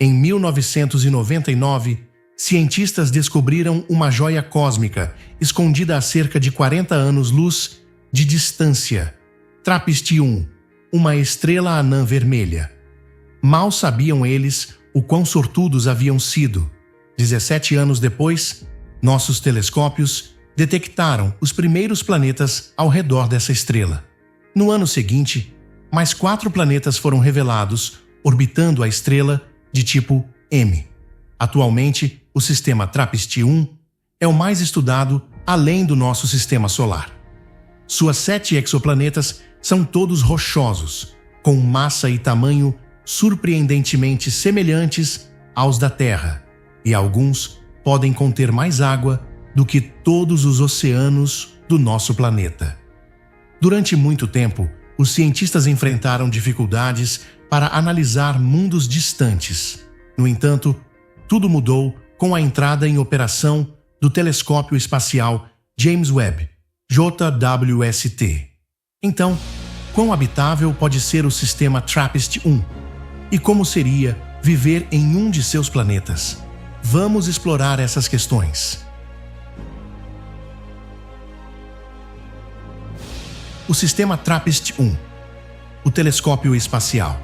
Em 1999, cientistas descobriram uma joia cósmica escondida a cerca de 40 anos-luz de distância, TRAPPIST-1, uma estrela anã vermelha. Mal sabiam eles o quão sortudos haviam sido. 17 anos depois, nossos telescópios detectaram os primeiros planetas ao redor dessa estrela. No ano seguinte, mais 4 planetas foram revelados orbitando a estrela de tipo M. Atualmente, o sistema TRAPPIST-1 é o mais estudado além do nosso sistema solar. Suas 7 exoplanetas são todos rochosos, com massa e tamanho surpreendentemente semelhantes aos da Terra, e alguns podem conter mais água do que todos os oceanos do nosso planeta. Durante muito tempo, os cientistas enfrentaram dificuldades para analisar mundos distantes. No entanto, tudo mudou com a entrada em operação do telescópio espacial James Webb, JWST. Então, quão habitável pode ser o sistema TRAPPIST-1? E como seria viver em um de seus planetas? Vamos explorar essas questões. O sistema TRAPPIST-1, o telescópio espacial.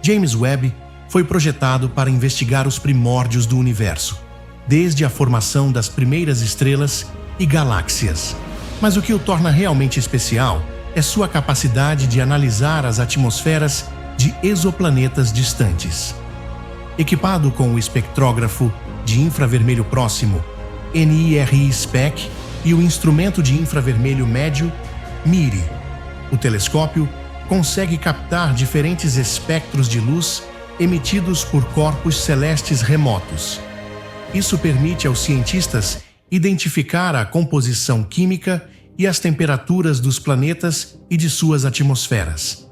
James Webb foi projetado para investigar os primórdios do universo, desde a formação das primeiras estrelas e galáxias. Mas o que o torna realmente especial é sua capacidade de analisar as atmosferas de exoplanetas distantes. Equipado com o espectrógrafo de infravermelho próximo, NIRI-SPEC, e o instrumento de infravermelho médio, MIRI, o telescópio consegue captar diferentes espectros de luz emitidos por corpos celestes remotos. Isso permite aos cientistas identificar a composição química e as temperaturas dos planetas e de suas atmosferas.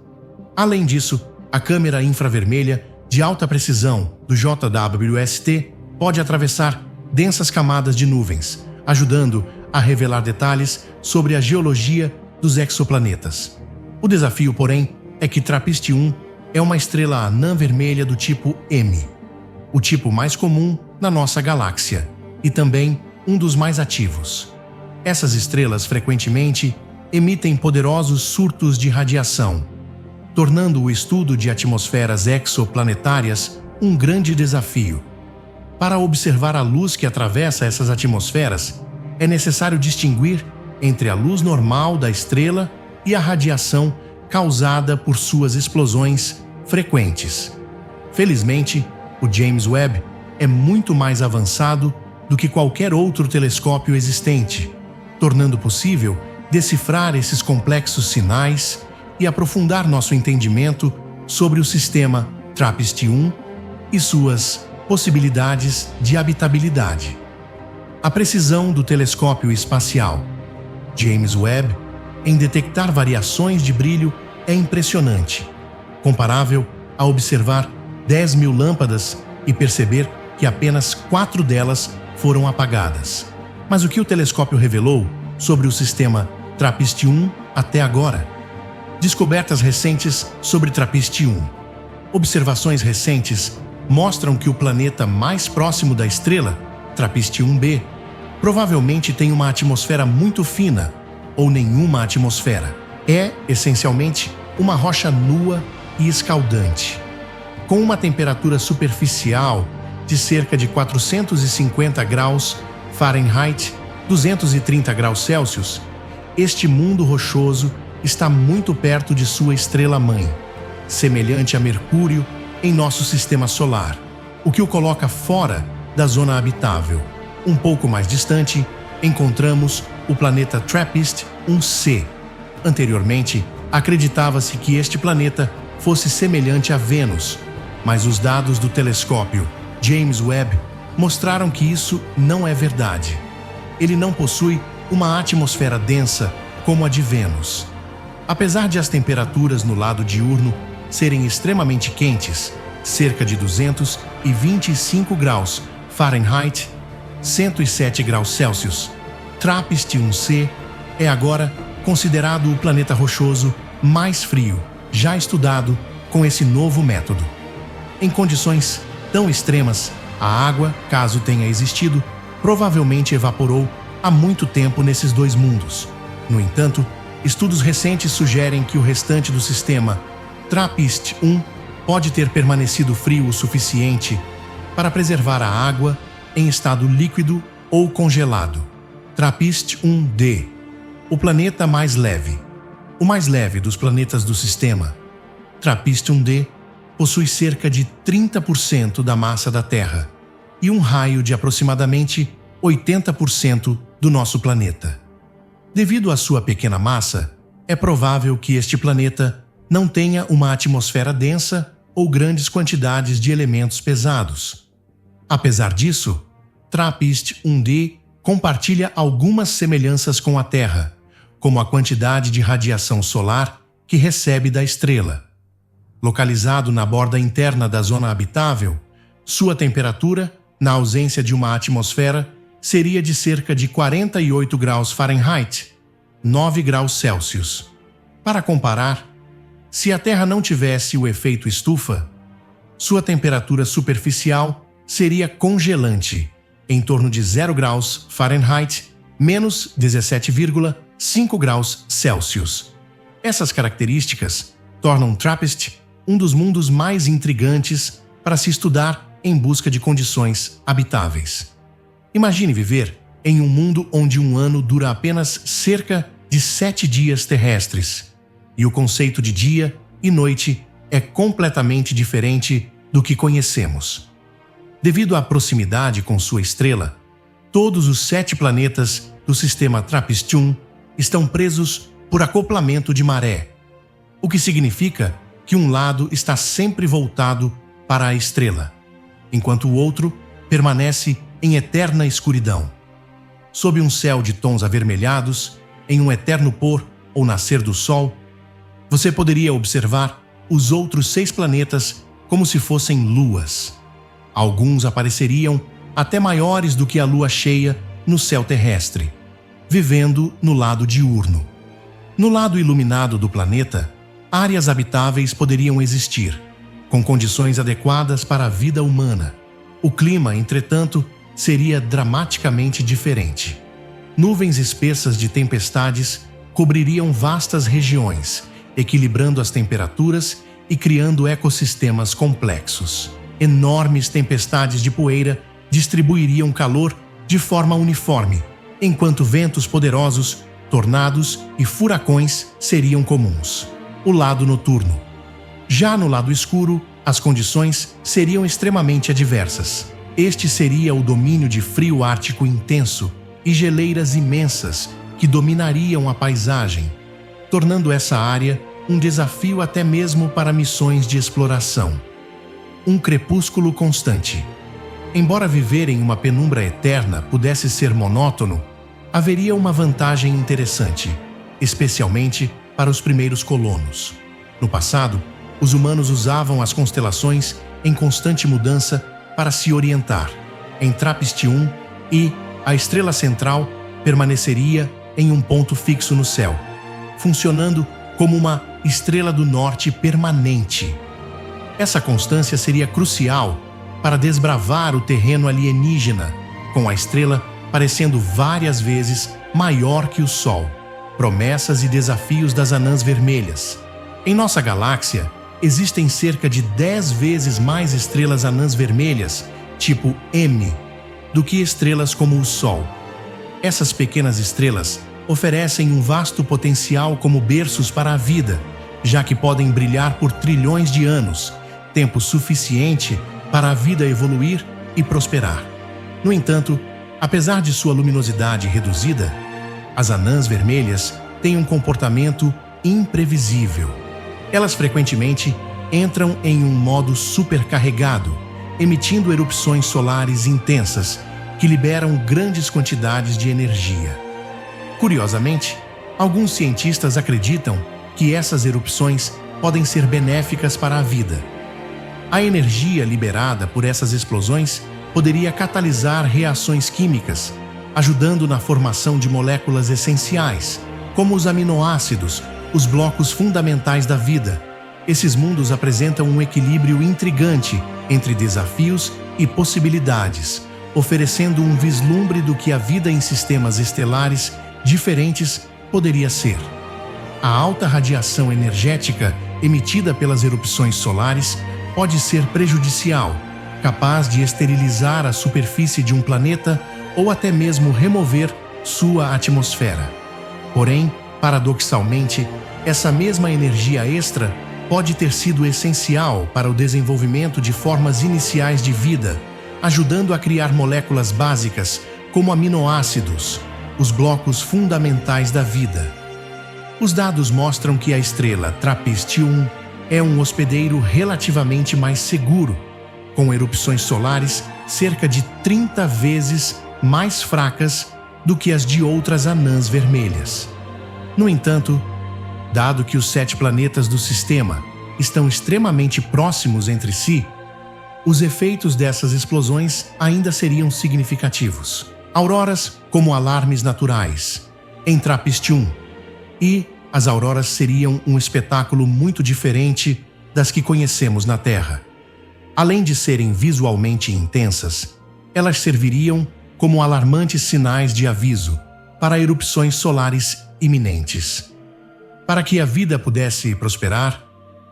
Além disso, a câmera infravermelha de alta precisão do JWST pode atravessar densas camadas de nuvens, ajudando a revelar detalhes sobre a geologia dos exoplanetas. O desafio, porém, é que TRAPPIST-1 é uma estrela anã vermelha do tipo M, o tipo mais comum na nossa galáxia e também um dos mais ativos. Essas estrelas frequentemente emitem poderosos surtos de radiação, tornando o estudo de atmosferas exoplanetárias um grande desafio. Para observar a luz que atravessa essas atmosferas, é necessário distinguir entre a luz normal da estrela e a radiação causada por suas explosões frequentes. Felizmente, o James Webb é muito mais avançado do que qualquer outro telescópio existente, tornando possível decifrar esses complexos sinais e aprofundar nosso entendimento sobre o sistema TRAPPIST-1 e suas possibilidades de habitabilidade. A precisão do telescópio espacial James Webb em detectar variações de brilho é impressionante, comparável a observar 10.000 lâmpadas e perceber que apenas 4 delas foram apagadas. Mas o que o telescópio revelou sobre o sistema TRAPPIST-1 até agora? Descobertas recentes sobre TRAPPIST-1. Observações recentes mostram que o planeta mais próximo da estrela, TRAPPIST-1b, provavelmente tem uma atmosfera muito fina ou nenhuma atmosfera. É, essencialmente, uma rocha nua e escaldante. Com uma temperatura superficial de cerca de 450 graus Fahrenheit, 230 graus Celsius, este mundo rochoso está muito perto de sua estrela-mãe, semelhante a Mercúrio em nosso sistema solar, o que o coloca fora da zona habitável. Um pouco mais distante, encontramos o planeta TRAPPIST-1c. Anteriormente, acreditava-se que este planeta fosse semelhante a Vênus, mas os dados do telescópio James Webb mostraram que isso não é verdade. Ele não possui uma atmosfera densa como a de Vênus. Apesar de as temperaturas no lado diurno serem extremamente quentes, cerca de 225 graus Fahrenheit, 107 graus Celsius, TRAPPIST-1c é agora considerado o planeta rochoso mais frio já estudado com esse novo método. Em condições tão extremas, a água, caso tenha existido, provavelmente evaporou há muito tempo nesses dois mundos. No entanto, estudos recentes sugerem que o restante do sistema TRAPPIST-1 pode ter permanecido frio o suficiente para preservar a água em estado líquido ou congelado. TRAPPIST-1d, o planeta mais leve. O mais leve dos planetas do sistema, TRAPPIST-1d, possui cerca de 30% da massa da Terra e um raio de aproximadamente 80% do nosso planeta. Devido à sua pequena massa, é provável que este planeta não tenha uma atmosfera densa ou grandes quantidades de elementos pesados. Apesar disso, TRAPPIST-1d compartilha algumas semelhanças com a Terra, como a quantidade de radiação solar que recebe da estrela. Localizado na borda interna da zona habitável, sua temperatura, na ausência de uma atmosfera, seria de cerca de 48 graus Fahrenheit, 9 graus Celsius. Para comparar, se a Terra não tivesse o efeito estufa, sua temperatura superficial seria congelante, em torno de 0 graus Fahrenheit, menos 17,5 graus Celsius. Essas características tornam TRAPPIST um dos mundos mais intrigantes para se estudar em busca de condições habitáveis. Imagine viver em um mundo onde um ano dura apenas cerca de 7 dias terrestres, e o conceito de dia e noite é completamente diferente do que conhecemos. Devido à proximidade com sua estrela, todos os 7 planetas do sistema TRAPPIST-1 estão presos por acoplamento de maré, o que significa que um lado está sempre voltado para a estrela, enquanto o outro permanece em eterna escuridão. Sob um céu de tons avermelhados, em um eterno pôr ou nascer do Sol, você poderia observar os outros 6 planetas como se fossem luas. Alguns apareceriam até maiores do que a lua cheia no céu terrestre, vivendo no lado diurno. No lado iluminado do planeta, áreas habitáveis poderiam existir, com condições adequadas para a vida humana. O clima, entretanto, seria dramaticamente diferente. Nuvens espessas de tempestades cobririam vastas regiões, equilibrando as temperaturas e criando ecossistemas complexos. Enormes tempestades de poeira distribuiriam calor de forma uniforme, enquanto ventos poderosos, tornados e furacões seriam comuns. O lado noturno. Já no lado escuro, as condições seriam extremamente adversas. Este seria o domínio de frio ártico intenso e geleiras imensas que dominariam a paisagem, tornando essa área um desafio até mesmo para missões de exploração. Um crepúsculo constante. Embora viver em uma penumbra eterna pudesse ser monótono, haveria uma vantagem interessante, especialmente para os primeiros colonos. No passado, os humanos usavam as constelações em constante mudança para se orientar. Em TRAPPIST-1, e a estrela central permaneceria em um ponto fixo no céu, funcionando como uma estrela do norte permanente. Essa constância seria crucial para desbravar o terreno alienígena, com a estrela parecendo várias vezes maior que o Sol. Promessas e desafios das anãs vermelhas. Em nossa galáxia, existem cerca de 10 vezes mais estrelas anãs vermelhas, tipo M, do que estrelas como o Sol. Essas pequenas estrelas oferecem um vasto potencial como berços para a vida, já que podem brilhar por trilhões de anos, tempo suficiente para a vida evoluir e prosperar. No entanto, apesar de sua luminosidade reduzida, as anãs vermelhas têm um comportamento imprevisível. Elas frequentemente entram em um modo supercarregado, emitindo erupções solares intensas que liberam grandes quantidades de energia. Curiosamente, alguns cientistas acreditam que essas erupções podem ser benéficas para a vida. A energia liberada por essas explosões poderia catalisar reações químicas, ajudando na formação de moléculas essenciais, como os aminoácidos, os blocos fundamentais da vida, Esses mundos apresentam um equilíbrio intrigante entre desafios e possibilidades, oferecendo um vislumbre do que a vida em sistemas estelares diferentes poderia ser. A alta radiação energética emitida pelas erupções solares pode ser prejudicial, capaz de esterilizar a superfície de um planeta ou até mesmo remover sua atmosfera. Porém, paradoxalmente, essa mesma energia extra pode ter sido essencial para o desenvolvimento de formas iniciais de vida, ajudando a criar moléculas básicas como aminoácidos, os blocos fundamentais da vida. Os dados mostram que a estrela TRAPPIST-1 é um hospedeiro relativamente mais seguro, com erupções solares cerca de 30 vezes mais fracas do que as de outras anãs vermelhas. No entanto, dado que os 7 planetas do sistema estão extremamente próximos entre si, os efeitos dessas explosões ainda seriam significativos. Auroras como alarmes naturais em TRAPPIST-1, e as auroras seriam um espetáculo muito diferente das que conhecemos na Terra. Além de serem visualmente intensas, elas serviriam como alarmantes sinais de aviso para erupções solares iminentes. Para que a vida pudesse prosperar,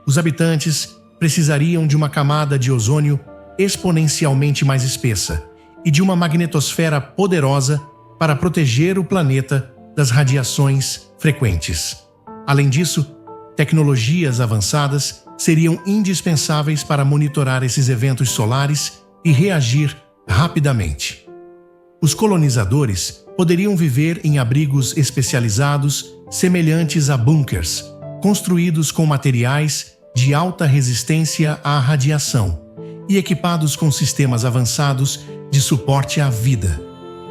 os habitantes precisariam de uma camada de ozônio exponencialmente mais espessa e de uma magnetosfera poderosa para proteger o planeta das radiações frequentes. Além disso, tecnologias avançadas seriam indispensáveis para monitorar esses eventos solares e reagir rapidamente. Os colonizadores poderiam viver em abrigos especializados semelhantes a bunkers, construídos com materiais de alta resistência à radiação e equipados com sistemas avançados de suporte à vida.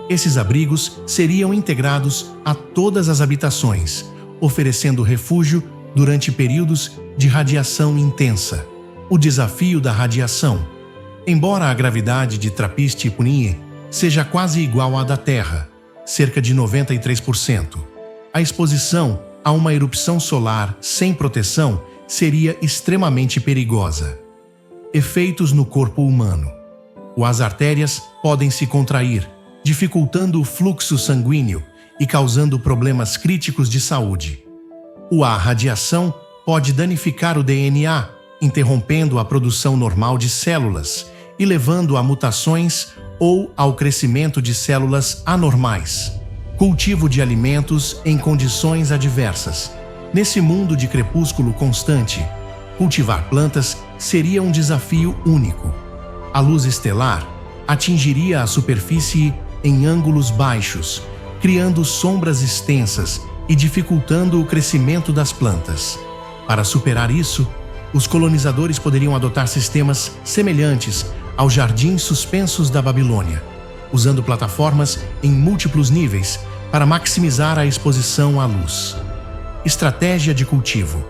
Esses abrigos seriam integrados a todas as habitações, oferecendo refúgio durante períodos de radiação intensa. O desafio da radiação. Embora a gravidade de TRAPPIST-1 seja quase igual à da Terra, cerca de 93%, a exposição a uma erupção solar sem proteção seria extremamente perigosa. Efeitos no corpo humano. As artérias podem se contrair, dificultando o fluxo sanguíneo e causando problemas críticos de saúde. A radiação pode danificar o DNA, interrompendo a produção normal de células e levando a mutações ou ao crescimento de células anormais. Cultivo de alimentos em condições adversas. Nesse mundo de crepúsculo constante, cultivar plantas seria um desafio único. A luz estelar atingiria a superfície em ângulos baixos, criando sombras extensas e dificultando o crescimento das plantas. Para superar isso, os colonizadores poderiam adotar sistemas semelhantes aos jardins suspensos da Babilônia, usando plataformas em múltiplos níveis para maximizar a exposição à luz. Estratégia de cultivo.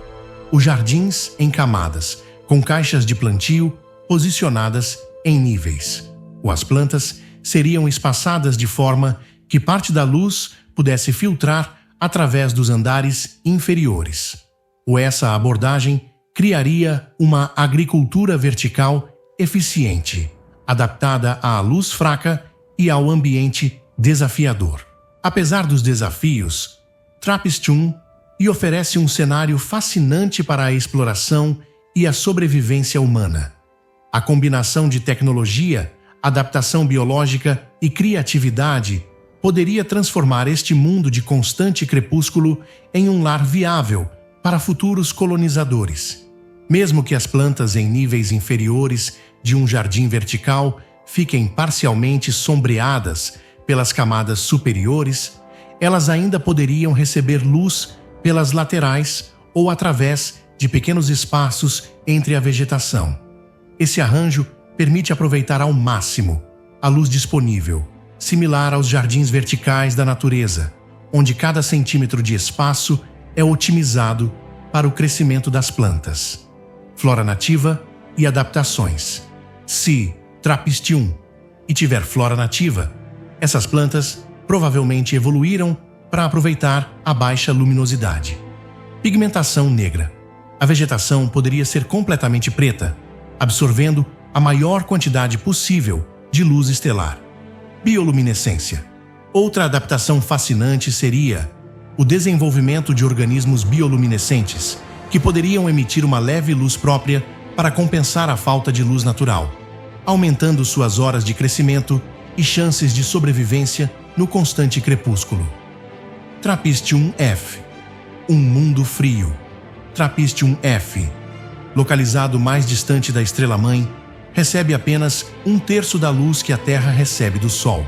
Os jardins em camadas, com caixas de plantio posicionadas em níveis. As plantas seriam espaçadas de forma que parte da luz pudesse filtrar através dos andares inferiores. Essa abordagem criaria uma agricultura vertical eficiente, adaptada à luz fraca e ao ambiente desafiador. Apesar dos desafios, TRAPPIST-1 oferece um cenário fascinante para a exploração e a sobrevivência humana. A combinação de tecnologia, adaptação biológica e criatividade poderia transformar este mundo de constante crepúsculo em um lar viável para futuros colonizadores. Mesmo que as plantas em níveis inferiores de um jardim vertical fiquem parcialmente sombreadas pelas camadas superiores, elas ainda poderiam receber luz pelas laterais ou através de pequenos espaços entre a vegetação. Esse arranjo permite aproveitar ao máximo a luz disponível, similar aos jardins verticais da natureza, onde cada centímetro de espaço é otimizado para o crescimento das plantas. Flora nativa e adaptações. Se TRAPPIST-1 tiver flora nativa, essas plantas provavelmente evoluíram para aproveitar a baixa luminosidade. Pigmentação negra. A vegetação poderia ser completamente preta, absorvendo a maior quantidade possível de luz estelar. Bioluminescência. Outra adaptação fascinante seria o desenvolvimento de organismos bioluminescentes, que poderiam emitir uma leve luz própria para compensar a falta de luz natural, aumentando suas horas de crescimento e chances de sobrevivência no constante crepúsculo. TRAPPIST-1F. Um mundo frio. TRAPPIST-1F, localizado mais distante da estrela-mãe, recebe apenas 1/3 da luz que a Terra recebe do Sol.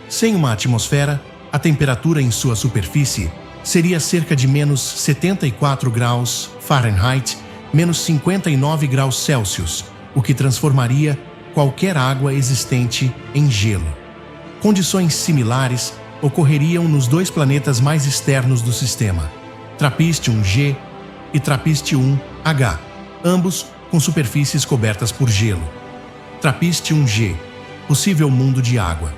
Sem uma atmosfera, a temperatura em sua superfície seria cerca de menos 74 graus Fahrenheit, menos 59 graus Celsius, o que transformaria qualquer água existente em gelo. Condições similares ocorreriam nos dois planetas mais externos do sistema, TRAPPIST-1G e TRAPPIST-1H, ambos com superfícies cobertas por gelo. TRAPPIST-1G, possível mundo de água.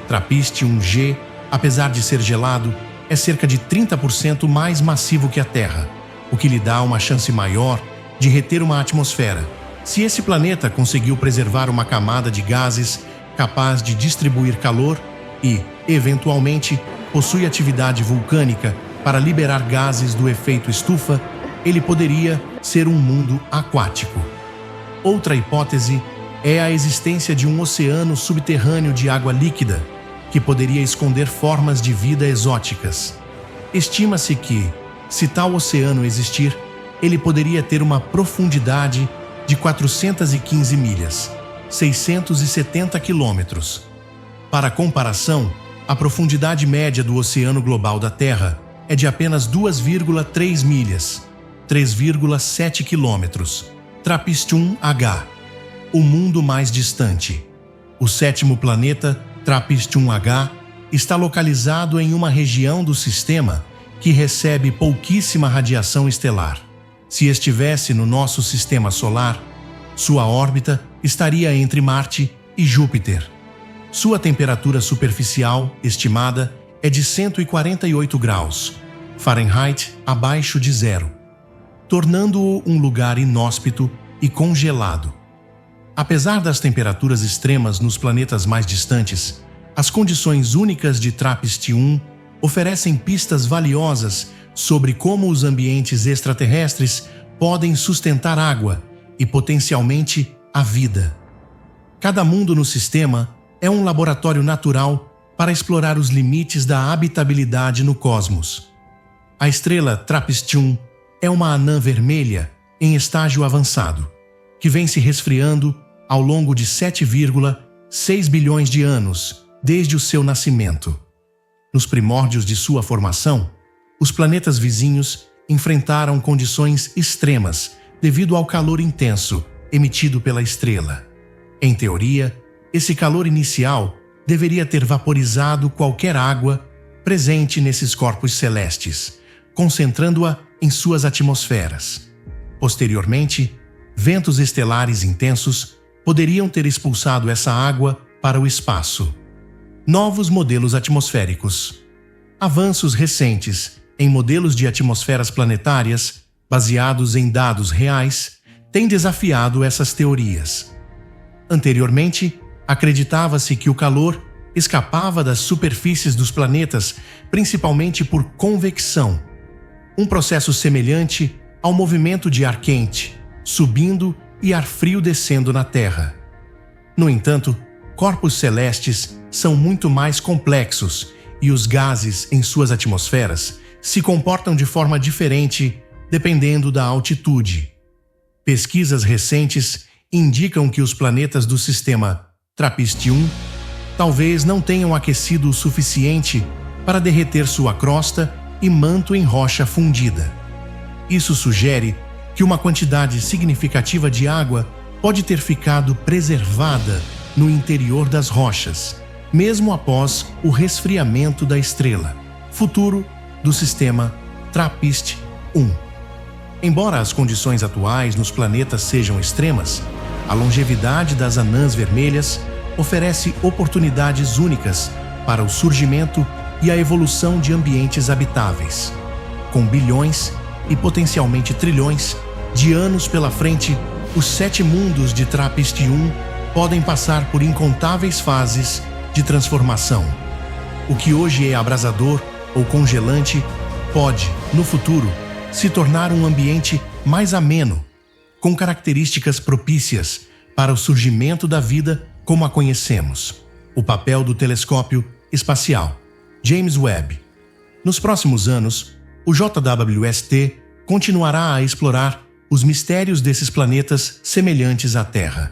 TRAPPIST-1G, apesar de ser gelado, é cerca de 30% mais massivo que a Terra, o que lhe dá uma chance maior de reter uma atmosfera. Se esse planeta conseguiu preservar uma camada de gases capaz de distribuir calor e, eventualmente, possui atividade vulcânica para liberar gases do efeito estufa, ele poderia ser um mundo aquático. Outra hipótese é a existência de um oceano subterrâneo de água líquida, que poderia esconder formas de vida exóticas. Estima-se que, se tal oceano existir, ele poderia ter uma profundidade de 415 milhas, 670 quilômetros. Para comparação, a profundidade média do oceano global da Terra é de apenas 2,3 milhas, 3,7 quilômetros. TRAPPIST-1H, o mundo mais distante. O sétimo planeta, TRAPPIST-1H, está localizado em uma região do sistema que recebe pouquíssima radiação estelar. Se estivesse no nosso sistema solar, sua órbita estaria entre Marte e Júpiter. Sua temperatura superficial, estimada, é de 148 graus Fahrenheit abaixo de zero, tornando-o um lugar inóspito e congelado. Apesar das temperaturas extremas nos planetas mais distantes, as condições únicas de TRAPPIST-1 oferecem pistas valiosas sobre como os ambientes extraterrestres podem sustentar água e, potencialmente, a vida. Cada mundo no sistema é um laboratório natural para explorar os limites da habitabilidade no cosmos. A estrela TRAPPIST-1 é uma anã vermelha em estágio avançado, que vem se resfriando ao longo de 7,6 bilhões de anos desde o seu nascimento. Nos primórdios de sua formação, os planetas vizinhos enfrentaram condições extremas devido ao calor intenso emitido pela estrela. Em teoria, esse calor inicial deveria ter vaporizado qualquer água presente nesses corpos celestes, concentrando-a em suas atmosferas. Posteriormente, ventos estelares intensos poderiam ter expulsado essa água para o espaço. Novos modelos atmosféricos. Avanços recentes em modelos de atmosferas planetárias, baseados em dados reais, têm desafiado essas teorias. Anteriormente, acreditava-se que o calor escapava das superfícies dos planetas principalmente por convecção, um processo semelhante ao movimento de ar quente subindo e ar frio descendo na Terra. No entanto, corpos celestes são muito mais complexos e os gases em suas atmosferas se comportam de forma diferente dependendo da altitude. Pesquisas recentes indicam que os planetas do sistema TRAPPIST-1 talvez não tenham aquecido o suficiente para derreter sua crosta e manto em rocha fundida. Isso sugere que uma quantidade significativa de água pode ter ficado preservada no interior das rochas, mesmo após o resfriamento da estrela, futuro do sistema TRAPPIST-1. Embora as condições atuais nos planetas sejam extremas, a longevidade das anãs vermelhas oferece oportunidades únicas para o surgimento e a evolução de ambientes habitáveis. Com bilhões e potencialmente trilhões de anos pela frente, os 7 mundos de TRAPPIST-1 podem passar por incontáveis fases de transformação. O que hoje é abrasador ou congelante pode, no futuro, se tornar um ambiente mais ameno, com características propícias para o surgimento da vida como a conhecemos. O papel do telescópio espacial James Webb. Nos próximos anos, o JWST continuará a explorar os mistérios desses planetas semelhantes à Terra.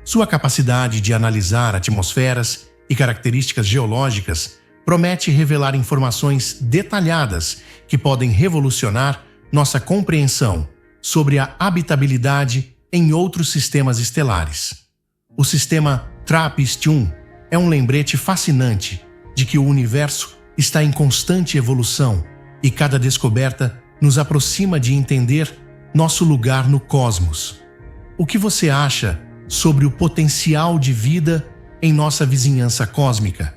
Sua capacidade de analisar atmosferas e características geológicas promete revelar informações detalhadas que podem revolucionar nossa compreensão sobre a habitabilidade em outros sistemas estelares. O sistema TRAPPIST-1 é um lembrete fascinante de que o universo está em constante evolução e cada descoberta nos aproxima de entender nosso lugar no cosmos. O que você acha sobre o potencial de vida em nossa vizinhança cósmica?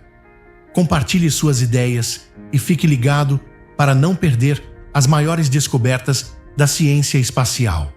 Compartilhe suas ideias e fique ligado para não perder as maiores descobertas da ciência espacial.